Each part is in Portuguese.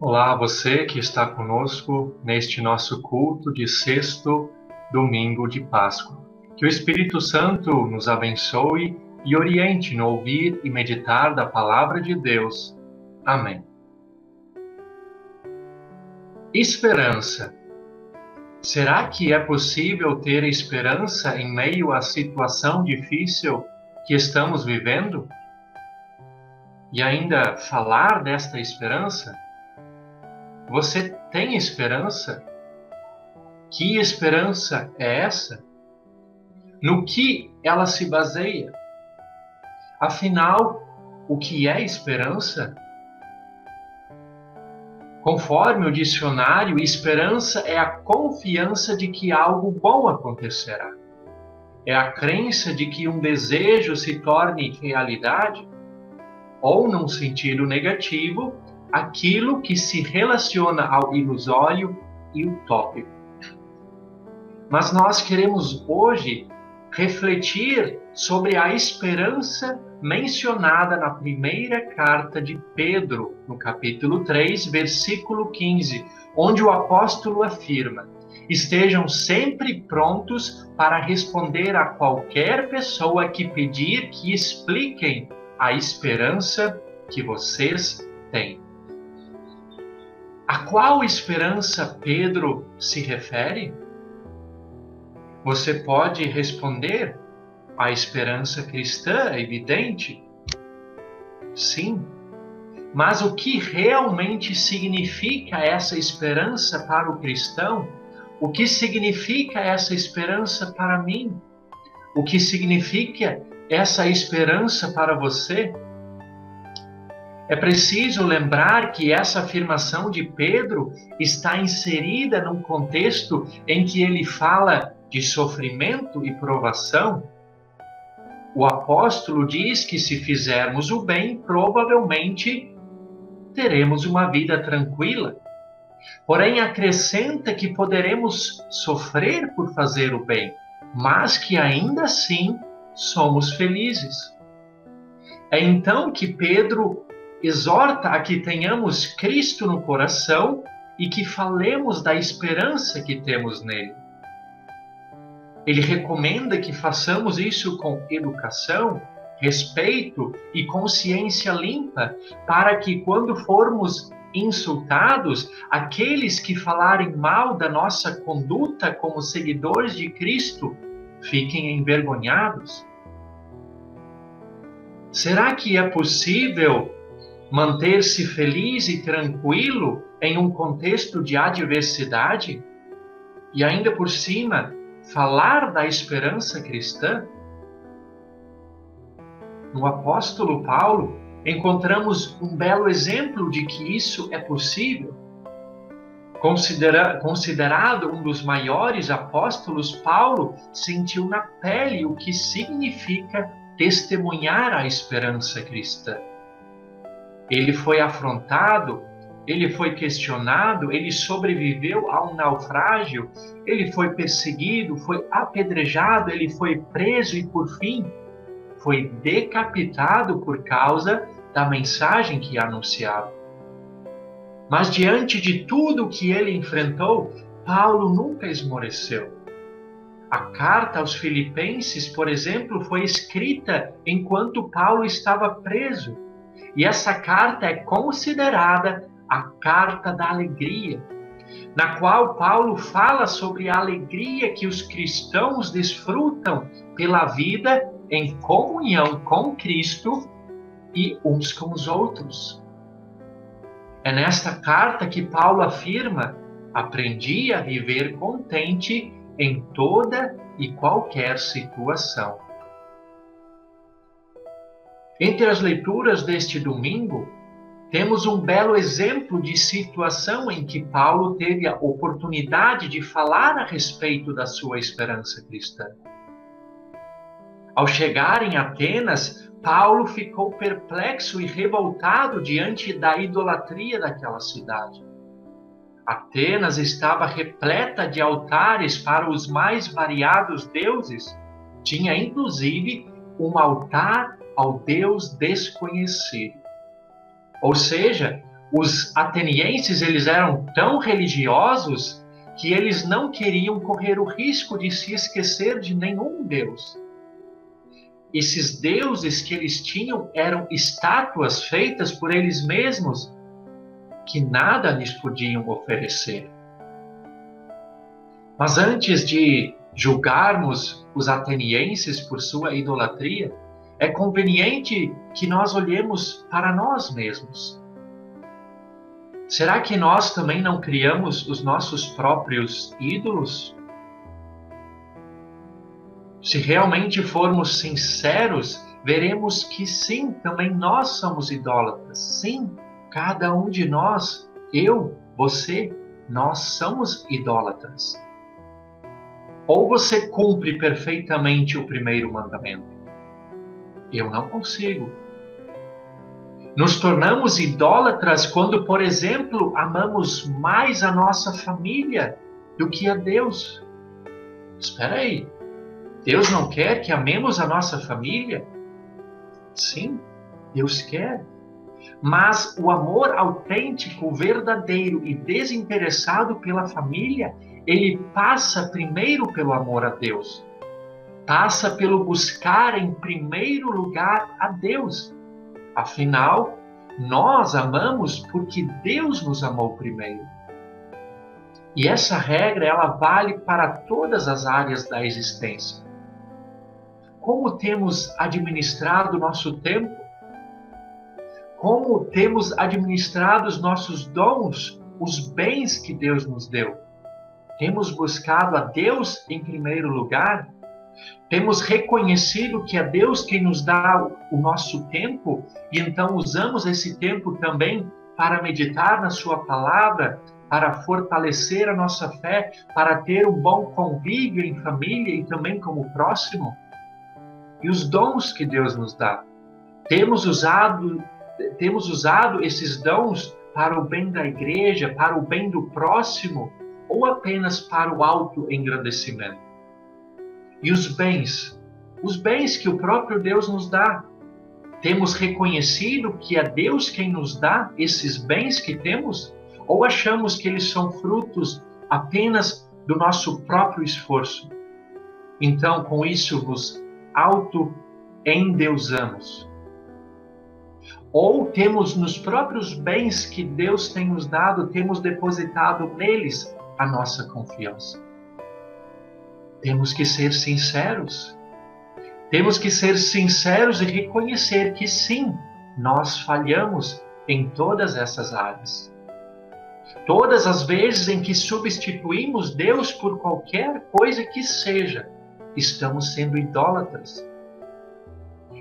Olá, você que está conosco neste nosso culto de sexto domingo de Páscoa. Que o Espírito Santo nos abençoe e oriente no ouvir e meditar da palavra de Deus. Amém. Esperança. Será que é possível ter esperança em meio à situação difícil que estamos vivendo? E ainda falar desta esperança? Você tem esperança? Que esperança é essa? No que ela se baseia? Afinal, o que é esperança? Conforme o dicionário, esperança é a confiança de que algo bom acontecerá. É a crença de que um desejo se torne realidade, ou, num sentido negativo, aquilo que se relaciona ao ilusório e utópico. Mas nós queremos hoje refletir sobre a esperança mencionada na primeira carta de Pedro, no capítulo 3, versículo 15, onde o apóstolo afirma: estejam sempre prontos para responder a qualquer pessoa que pedir que expliquem a esperança que vocês têm. A qual esperança Pedro se refere? Você pode responder: a esperança cristã é evidente? Sim. Mas o que realmente significa essa esperança para o cristão? O que significa essa esperança para mim? O que significa essa esperança para você? É preciso lembrar que essa afirmação de Pedro está inserida num contexto em que ele fala de sofrimento e provação. O apóstolo diz que se fizermos o bem, provavelmente teremos uma vida tranquila. Porém, acrescenta que poderemos sofrer por fazer o bem, mas que ainda assim somos felizes. É então que Pedro exorta a que tenhamos Cristo no coração e que falemos da esperança que temos nele. Ele recomenda que façamos isso com educação, respeito e consciência limpa, para que quando formos insultados, aqueles que falarem mal da nossa conduta como seguidores de Cristo fiquem envergonhados. Será que é possível manter-se feliz e tranquilo em um contexto de adversidade? E ainda por cima, falar da esperança cristã? No apóstolo Paulo, encontramos um belo exemplo de que isso é possível. Considerado um dos maiores apóstolos, Paulo sentiu na pele o que significa testemunhar a esperança cristã. Ele foi afrontado, ele foi questionado, ele sobreviveu a um naufrágio, ele foi perseguido, foi apedrejado, ele foi preso e, por fim, foi decapitado por causa da mensagem que anunciava. Mas diante de tudo que ele enfrentou, Paulo nunca esmoreceu. A carta aos Filipenses, por exemplo, foi escrita enquanto Paulo estava preso. E essa carta é considerada a carta da alegria, na qual Paulo fala sobre a alegria que os cristãos desfrutam pela vida em comunhão com Cristo e uns com os outros. É nesta carta que Paulo afirma: aprendi a viver contente em toda e qualquer situação. Entre as leituras deste domingo, temos um belo exemplo de situação em que Paulo teve a oportunidade de falar a respeito da sua esperança cristã. Ao chegar em Atenas, Paulo ficou perplexo e revoltado diante da idolatria daquela cidade. Atenas estava repleta de altares para os mais variados deuses. Tinha inclusive um altar ao Deus desconhecido. Ou seja, Os atenienses, eles eram tão religiosos que eles não queriam correr o risco de se esquecer de nenhum deus. Esses deuses que eles tinham eram estátuas feitas por eles mesmos, que nada lhes podiam oferecer. Mas antes de julgarmos os atenienses por sua idolatria, é conveniente que nós olhemos para nós mesmos. Será que nós também não criamos os nossos próprios ídolos? Se realmente formos sinceros, veremos que sim, também nós somos idólatras. Sim, cada um de nós, eu, você, nós somos idólatras. Ou você cumpre perfeitamente o primeiro mandamento? Eu não consigo. Nos tornamos idólatras quando, por exemplo, amamos mais a nossa família do que a Deus. Espera aí. Deus não quer que amemos a nossa família? Sim, Deus quer. Mas o amor autêntico, verdadeiro e desinteressado pela família, ele passa primeiro pelo amor a Deus. Passa pelo buscar em primeiro lugar a Deus. Afinal, nós amamos porque Deus nos amou primeiro. E essa regra, ela vale para todas as áreas da existência. Como temos administrado o nosso tempo? Como temos administrado os nossos dons, os bens que Deus nos deu? Temos buscado a Deus em primeiro lugar? Temos reconhecido que é Deus quem nos dá o nosso tempo e então usamos esse tempo também para meditar na sua palavra, para fortalecer a nossa fé, para ter um bom convívio em família e também com o próximo? E os dons que Deus nos dá? Temos usado esses dons para o bem da igreja, para o bem do próximo, ou apenas para o autoengrandecimento? E os bens que o próprio Deus nos dá, temos reconhecido que é Deus quem nos dá esses bens que temos? Ou achamos que eles são frutos apenas do nosso próprio esforço? Então, com isso, nos auto-endeusamos. Ou temos nos próprios bens que Deus tem nos dado, temos depositado neles a nossa confiança? Temos que ser sinceros. Temos que ser sinceros e reconhecer que sim, nós falhamos em todas essas áreas. Todas as vezes em que substituímos Deus por qualquer coisa que seja, estamos sendo idólatras.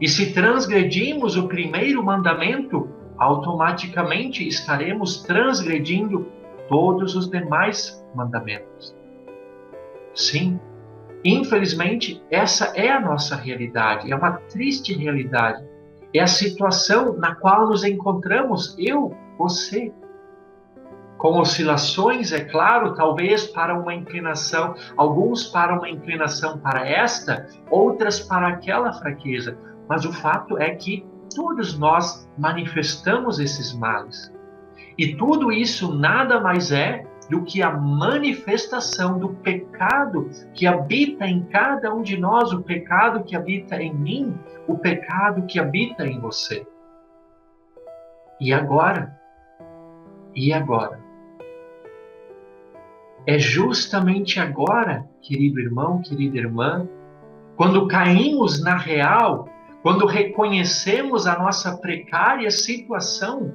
E se transgredimos o primeiro mandamento, automaticamente estaremos transgredindo todos os demais mandamentos. Sim, infelizmente, essa é a nossa realidade, é uma triste realidade. É a situação na qual nos encontramos, eu, você. Com oscilações, é claro, talvez para uma inclinação, alguns para uma inclinação para esta, outras para aquela fraqueza. Mas o fato é que todos nós manifestamos esses males. E tudo isso nada mais é do que a manifestação do pecado que habita em cada um de nós, o pecado que habita em mim, o pecado que habita em você. E agora? E agora? É justamente agora, querido irmão, querida irmã, quando caímos na real, quando reconhecemos a nossa precária situação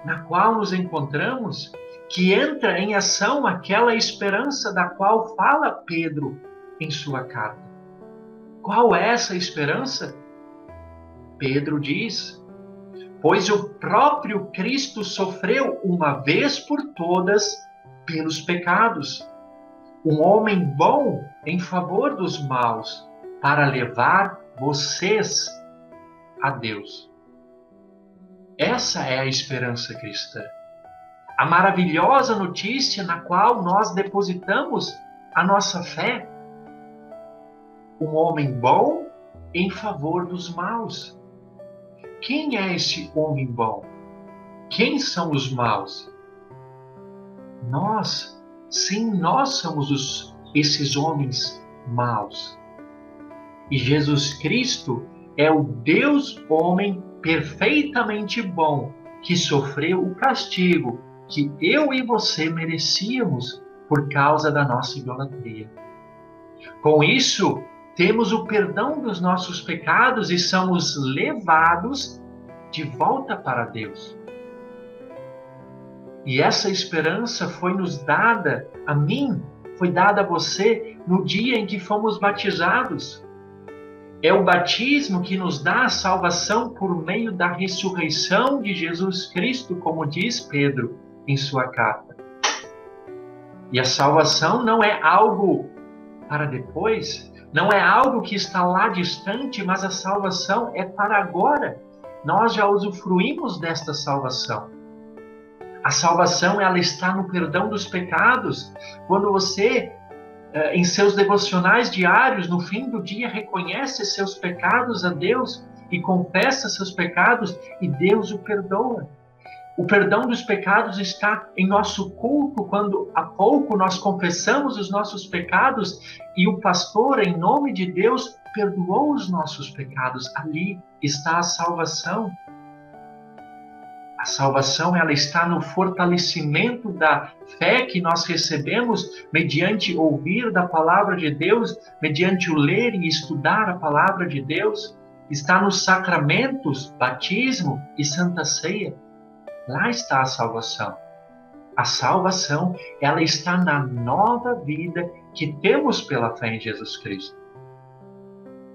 na qual nos encontramos, que entra em ação aquela esperança da qual fala Pedro em sua carta. Qual é essa esperança? Pedro diz: pois o próprio Cristo sofreu uma vez por todas pelos pecados, um homem bom em favor dos maus, para levar vocês a Deus. Essa é a esperança cristã. A maravilhosa notícia na qual nós depositamos a nossa fé. Um homem bom em favor dos maus. Quem é esse homem bom? Quem são os maus? Nós. Sim, nós somos esses homens maus. E Jesus Cristo é o Deus homem perfeitamente bom, que sofreu o castigo que eu e você merecíamos por causa da nossa idolatria. Com isso, temos o perdão dos nossos pecados e somos levados de volta para Deus. E essa esperança foi nos dada a mim, foi dada a você no dia em que fomos batizados. É o batismo que nos dá a salvação por meio da ressurreição de Jesus Cristo, como diz Pedro em sua carta. E a salvação não é algo para depois, não é algo que está lá distante, mas a salvação é para agora. Nós já usufruímos desta salvação. A salvação, ela está no perdão dos pecados. Quando você, em seus devocionais diários, no fim do dia, reconhece seus pecados a Deus e confessa seus pecados, e Deus o perdoa. O perdão dos pecados está em nosso culto, quando há pouco nós confessamos os nossos pecados e o pastor, em nome de Deus, perdoou os nossos pecados. Ali está a salvação. A salvação, ela está no fortalecimento da fé que nós recebemos mediante ouvir da palavra de Deus, mediante o ler e estudar a palavra de Deus. Está nos sacramentos, batismo e santa ceia. Lá está a salvação. A salvação, ela está na nova vida que temos pela fé em Jesus Cristo.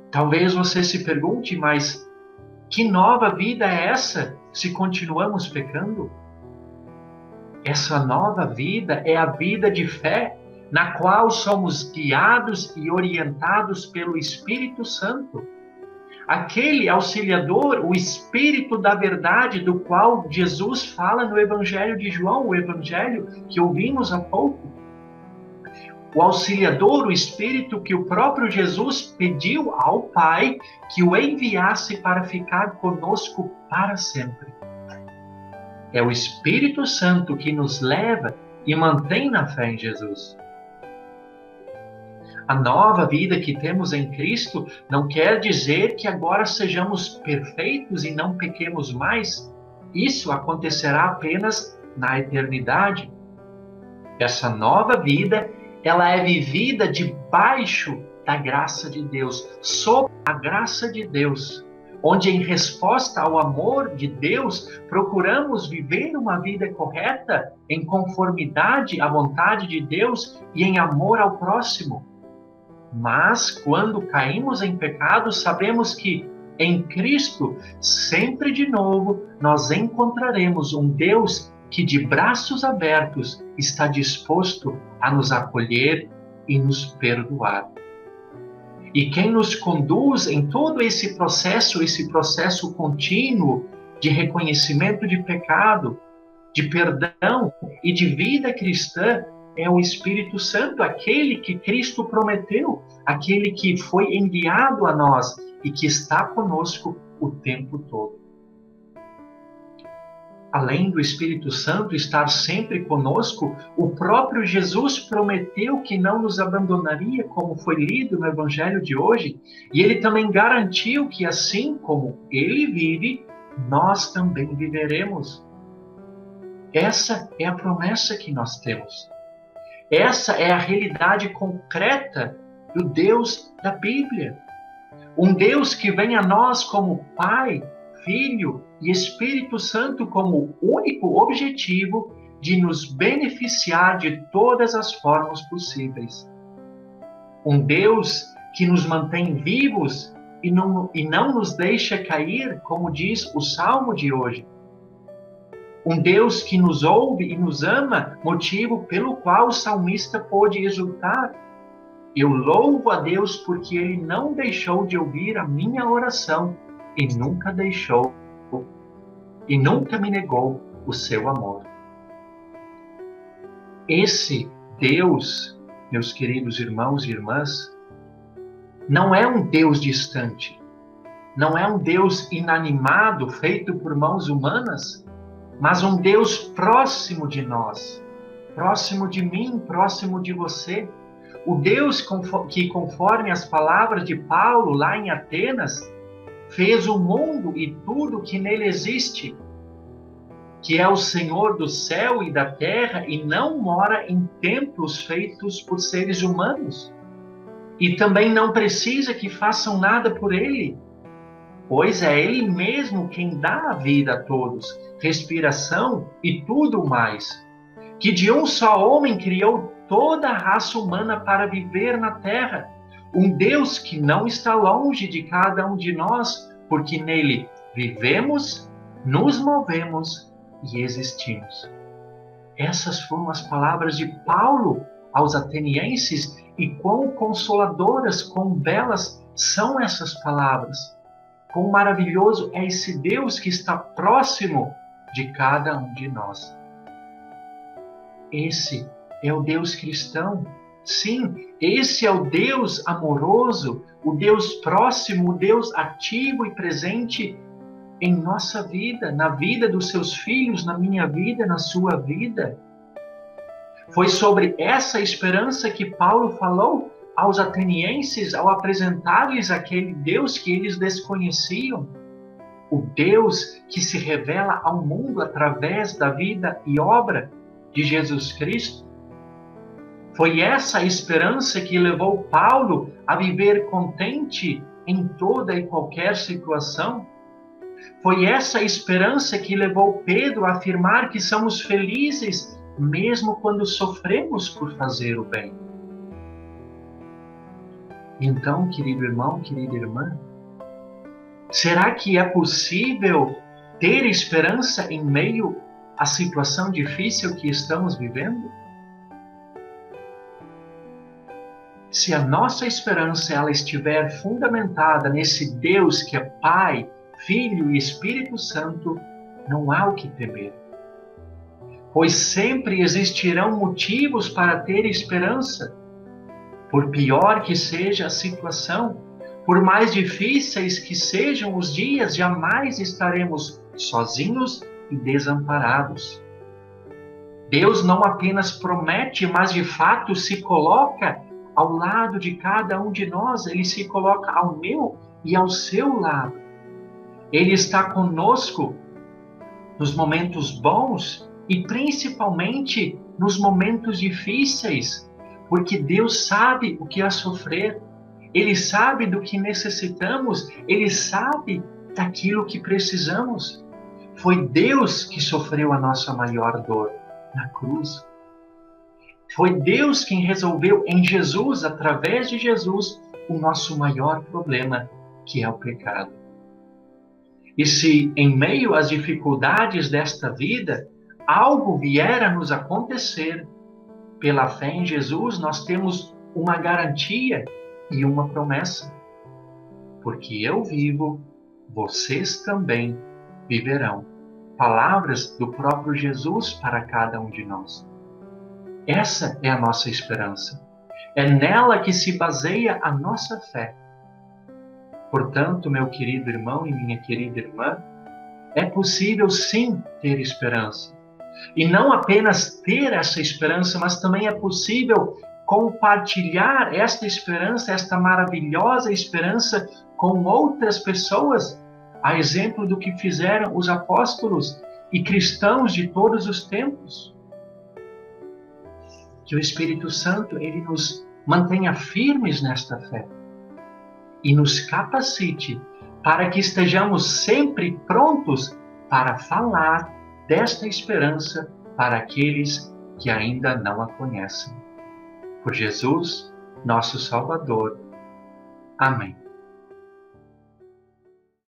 Talvez você se pergunte, mas que nova vida é essa se continuamos pecando? Essa nova vida é a vida de fé, na qual somos guiados e orientados pelo Espírito Santo. Aquele auxiliador, o Espírito da verdade, do qual Jesus fala no Evangelho de João, o Evangelho que ouvimos há pouco. O auxiliador, o Espírito que o próprio Jesus pediu ao Pai que o enviasse para ficar conosco para sempre. É o Espírito Santo que nos leva e mantém na fé em Jesus. A nova vida que temos em Cristo não quer dizer que agora sejamos perfeitos e não pequemos mais. Isso acontecerá apenas na eternidade. Essa nova vida, ela é vivida debaixo da graça de Deus, sob a graça de Deus, onde em resposta ao amor de Deus, procuramos viver uma vida correta em conformidade à vontade de Deus e em amor ao próximo. Mas, quando caímos em pecado, sabemos que em Cristo, sempre de novo, nós encontraremos um Deus que de braços abertos está disposto a nos acolher e nos perdoar. E quem nos conduz em todo esse processo contínuo de reconhecimento de pecado, de perdão e de vida cristã, é o Espírito Santo, aquele que Cristo prometeu, aquele que foi enviado a nós e que está conosco o tempo todo. Além do Espírito Santo estar sempre conosco, o próprio Jesus prometeu que não nos abandonaria, como foi lido no Evangelho de hoje, e ele também garantiu que assim como ele vive, nós também viveremos. Essa é a promessa que nós temos. Essa é a realidade concreta do Deus da Bíblia. Um Deus que vem a nós como Pai, Filho e Espírito Santo como único objetivo de nos beneficiar de todas as formas possíveis. Um Deus que nos mantém vivos e não nos deixa cair, como diz o Salmo de hoje. Um Deus que nos ouve e nos ama, motivo pelo qual o salmista pôde exultar. Eu louvo a Deus porque Ele não deixou de ouvir a minha oração e nunca me negou o seu amor. Esse Deus, meus queridos irmãos e irmãs, não é um Deus distante, não é um Deus inanimado feito por mãos humanas, mas um Deus próximo de nós, próximo de mim, próximo de você. O Deus que, conforme as palavras de Paulo lá em Atenas, fez o mundo e tudo que nele existe, que é o Senhor do céu e da terra e não mora em templos feitos por seres humanos. E também não precisa que façam nada por ele, pois é ele mesmo quem dá a vida a todos, respiração e tudo mais. Que de um só homem criou toda a raça humana para viver na terra. Um Deus que não está longe de cada um de nós, porque nele vivemos, nos movemos e existimos. Essas foram as palavras de Paulo aos atenienses, e quão consoladoras, quão belas são essas palavras. Quão maravilhoso é esse Deus que está próximo de cada um de nós. Esse é o Deus cristão. Sim, esse é o Deus amoroso, o Deus próximo, o Deus ativo e presente em nossa vida, na vida dos seus filhos, na minha vida, na sua vida. Foi sobre essa esperança que Paulo falou aos atenienses ao apresentar-lhes aquele Deus que eles desconheciam. O Deus que se revela ao mundo através da vida e obra de Jesus Cristo. Foi essa esperança que levou Paulo a viver contente em toda e qualquer situação. Foi essa esperança que levou Pedro a afirmar que somos felizes mesmo quando sofremos por fazer o bem. Então, querido irmão, querida irmã, será que é possível ter esperança em meio à situação difícil que estamos vivendo? Se a nossa esperança ela estiver fundamentada nesse Deus que é Pai, Filho e Espírito Santo, não há o que temer. Pois sempre existirão motivos para ter esperança. Por pior que seja a situação, por mais difíceis que sejam os dias, jamais estaremos sozinhos e desamparados. Deus não apenas promete, mas de fato se coloca ao lado de cada um de nós. Ele se coloca ao meu e ao seu lado. Ele está conosco nos momentos bons e principalmente nos momentos difíceis, porque Deus sabe o que é sofrer, Ele sabe do que necessitamos, Ele sabe daquilo que precisamos. Foi Deus que sofreu a nossa maior dor na cruz. Foi Deus quem resolveu em Jesus, através de Jesus, o nosso maior problema, que é o pecado. E se em meio às dificuldades desta vida, algo vier a nos acontecer, pela fé em Jesus, nós temos uma garantia e uma promessa. Porque eu vivo, vocês também viverão. Palavras do próprio Jesus para cada um de nós. Essa é a nossa esperança. É nela que se baseia a nossa fé. Portanto, meu querido irmão e minha querida irmã, é possível sim ter esperança. E não apenas ter essa esperança, mas também é possível compartilhar esta esperança, esta maravilhosa esperança com outras pessoas, a exemplo do que fizeram os apóstolos e cristãos de todos os tempos. Que o Espírito Santo ele nos mantenha firmes nesta fé e nos capacite para que estejamos sempre prontos para falar desta esperança para aqueles que ainda não a conhecem. Por Jesus, nosso Salvador. Amém.